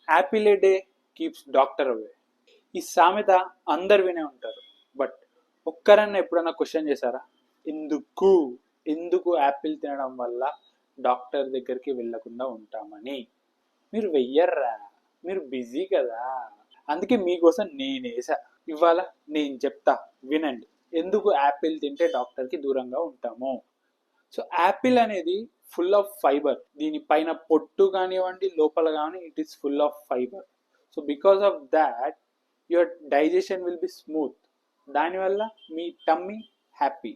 Apple ఏ day keeps doctor away. ఈ సామెత అందరు వినే ఉంటారు, బట్ ఒక్కరన్నా ఎప్పుడన్నా క్వశ్చన్ చేశారా? ఎందుకు ఎందుకు యాపిల్ తినడం వల్ల డాక్టర్ దగ్గరికి వెళ్ళకుండా ఉంటామని? మీరు వెయ్యర్రా, మీరు బిజీ కదా. అందుకే మీకోసం నేనేసా. ఇవాళ నేను చెప్తా, వినండి. ఎందుకు యాపిల్ తింటే డాక్టర్కి దూరంగా ఉంటాము? సో యాపిల్ అనేది ఫుల్ ఆఫ్ ఫైబర్. దీని పైన పొట్టు కానివ్వండి, లోపల కానీ it is full of fibre. So because of that your digestion will be smooth. దానివల్ల మీ టమ్మీ హ్యాపీ.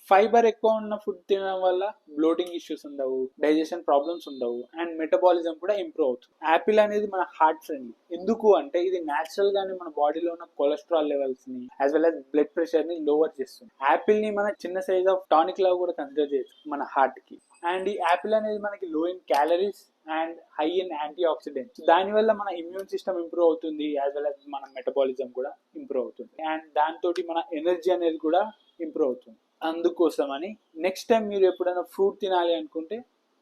ఫైబర్ ఎక్కువ ఉన్న ఫుడ్ తినడం వల్ల బ్లోటింగ్ ఇష్యూస్ ఉండవు, డైజెషన్ ప్రాబ్లమ్స్ ఉండవు, అండ్ మెటబాలిజం కూడా ఇంప్రూవ్ అవుతుంది. యాపిల్ అనేది మన హార్ట్ ఫ్రెండ్లీ. ఎందుకు అంటే ఇది న్యాచురల్ గానే మన బాడీలో ఉన్న కొలెస్ట్రాల్ లెవెల్స్ ని as well as blood pressure ని లోవర్ చేస్తుంది. యాపిల్ ని మన చిన్న సైజ్ ఆఫ్ టానిక్ లాగా కూడా కన్సిడర్ చేయొచ్చు మన హార్ట్ కి. అండ్ ఈ యాపిల్ అనేది మనకి low in calories and high in antioxidants. దానివల్ల మన ఇమ్యూన్ సిస్టమ్ ఇంప్రూవ్ అవుతుంది, యాజ్ వెల్ as మన మెటబాలిజం కూడా ఇంప్రూవ్ అవుతుంది, అండ్ దాంతో మన ఎనర్జీ అనేది కూడా ఇంప్రూవ్ అవుతుంది. అందుకోసమని నెక్స్ట్ టైం మీరు ఎప్పుడైనా ఫ్రూట్ తినాలి అనుకుంటే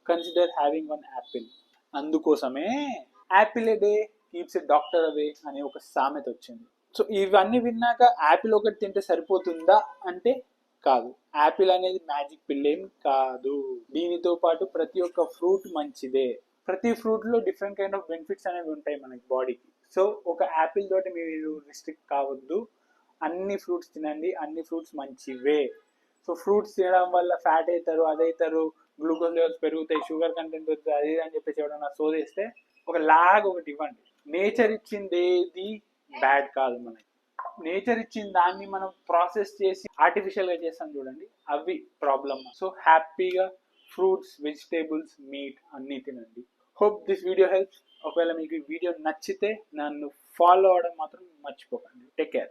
కన్సిడర్ హ్యావింగ్ వన్ యాపిల్. అందుకోసమే Apple A day keeps a doctor away అనే ఒక సామెత వచ్చింది. సో ఇవన్నీ విన్నాక యాపిల్ ఒకటి తింటే సరిపోతుందా అంటే కాదు. యాపిల్ అనేది మ్యాజిక్ పిల్ ఏం కాదు. దీనితో పాటు ప్రతి ఒక్క ఫ్రూట్ మంచిదే. ప్రతి ఫ్రూట్ లో డిఫరెంట్ కైండ్ ఆఫ్ బెనిఫిట్స్ అనేవి ఉంటాయి మనకి బాడీకి. సో ఒక యాపిల్ తోటి మీరు రిస్ట్రిక్ట్ కావద్దు. అన్ని ఫ్రూట్స్ తినండి, అన్ని ఫ్రూట్స్ మంచివే. సో ఫ్రూట్స్ తినడం వల్ల ఫ్యాట్ అవుతారు, అదవుతారు, గ్లూకోజ్ లెవెల్స్ పెరుగుతాయి, షుగర్ కంటెంట్ పెరుగుతుంది, అది అని చెప్పేసి ఎవడన్నా సోదేస్తే ఒక లాగ్ ఒకటి ఇవ్వండి. నేచర్ ఇచ్చింది ఏది బ్యాడ్ కాదు. మనకి నేచర్ ఇచ్చిన దాన్ని మనం ప్రాసెస్ చేసి ఆర్టిఫిషియల్ గా చేస్తాం చూడండి, అవి ప్రాబ్లమ్. సో హ్యాపీగా ఫ్రూట్స్, వెజిటేబుల్స్, మీట్ అన్ని తినండి. Hope this video helps. ఒకవేళ మీకు ఈ వీడియో నచ్చితే నన్ను ఫాలో అవడం మాత్రం మర్చిపోకండి. Take care.